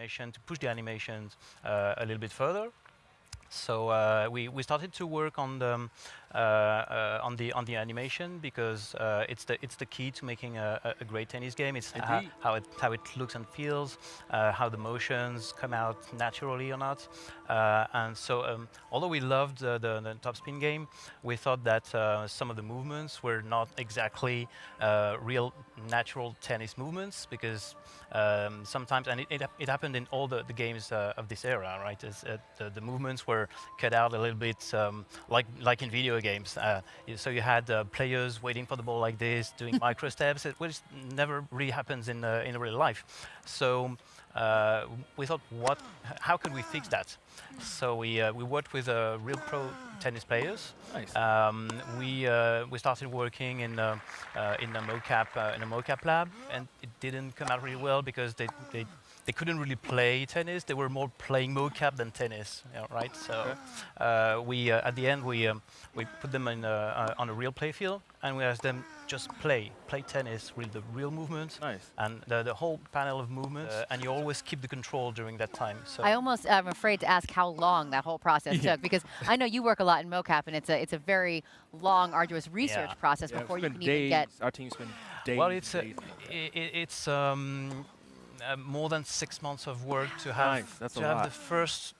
animation, to push the animations a little bit further. So we started to work on the animation because it's the key to making a great tennis game. It's how it looks and feels, how the motions come out naturally or not. And so although we loved the Topspin game, we thought that some of the movements were not exactly real natural tennis movements because sometimes, and it happened in all the games of this era, right? The movements were cut out a little bit, like in video games. So you had players waiting for the ball like this, doing micro steps, which never really happens in real life. So we thought, how could we fix that? So we worked with real pro tennis players. Nice. We started working in a mocap lab, and it didn't come out really well because they couldn't really play tennis. They were more playing mocap than tennis, right? So we at the end we put them in on a real play field, and we asked them just play tennis with the real movements. Nice. And the whole panel of movements, and you always keep the control during that time. So I almost am afraid to ask how long that whole process took, because I know you work a lot in mocap, and it's a very long, arduous research process before you can even get. Our team spent days. Well, it's more than 6 months of work to have the first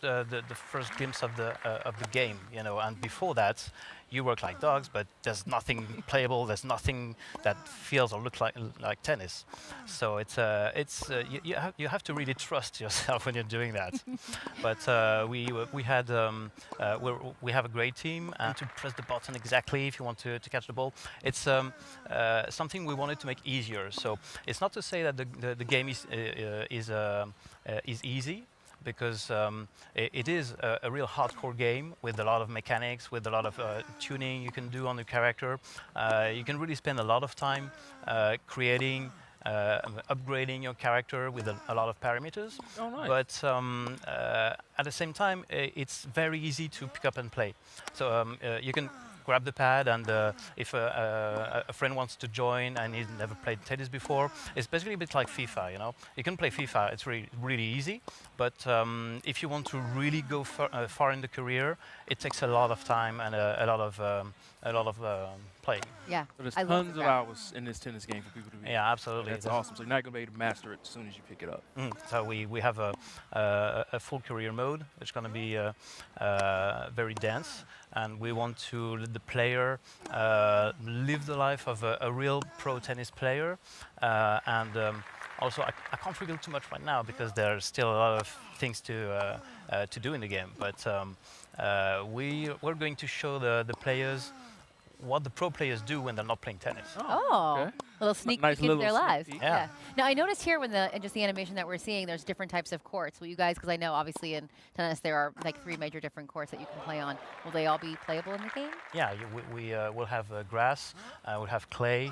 glimpse of the game, and before that you work like dogs, but there's nothing playable, there's nothing that feels or looks like tennis. So you have to really trust yourself when you're doing that. But we have a great team, and to press the button exactly if you want to catch the ball. It's something we wanted to make easier. So it's not to say that the game is easy, because it is a real hardcore game with a lot of mechanics, with a lot of tuning you can do on the character. You can really spend a lot of time creating, upgrading your character with a lot of parameters. Oh, nice. But at the same time, it's very easy to pick up and play. So you can grab the pad, and if a friend wants to join and he's never played tennis before, it's basically a bit like FIFA. You can play FIFA; it's really easy. But if you want to really go far in the career, it takes a lot of time and a lot of playing. Yeah, so there's tons of hours in this tennis game for people to be. Yeah, absolutely. That's awesome. So you're not gonna be able to master it as soon as you pick it up. So we have a full career mode, which is going to be very dense, and we want to let the player live the life of a real pro tennis player. Also, I can't reveal too much right now because there's still a lot of things to do in the game. But we're going to show the players what the pro players do when they're not playing tennis. Oh, okay. A little sneak Nice peek into their little lives. sneak peek. Yeah. Now I noticed here when just the animation that we're seeing, there's different types of courts. Will you guys, because I know obviously in tennis there are like 3 major different courts that you can play on. Will they all be playable in the game? Yeah, we will have grass, we'll have clay,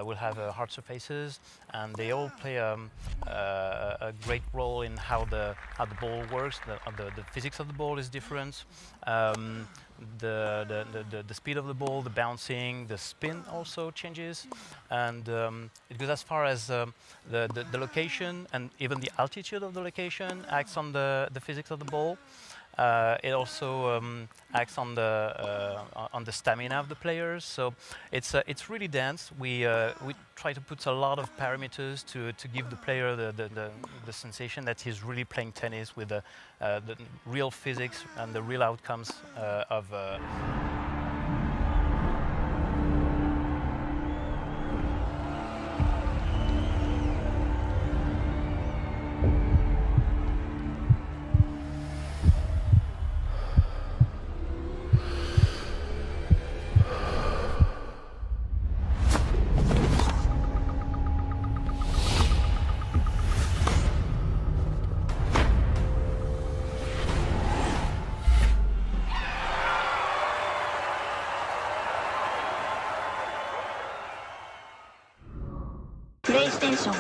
we'll have hard surfaces, and they all play a great role in how the ball works. The physics of the ball is different. The speed of the ball, the bouncing, the spin also changes, and it goes as far as the location, and even the altitude of the location acts on the physics of the ball. It also acts on the stamina of the players. So it's really dense. We try to put a lot of parameters to give the player the sensation that he's really playing tennis with the real physics and the real outcomes of. PlayStation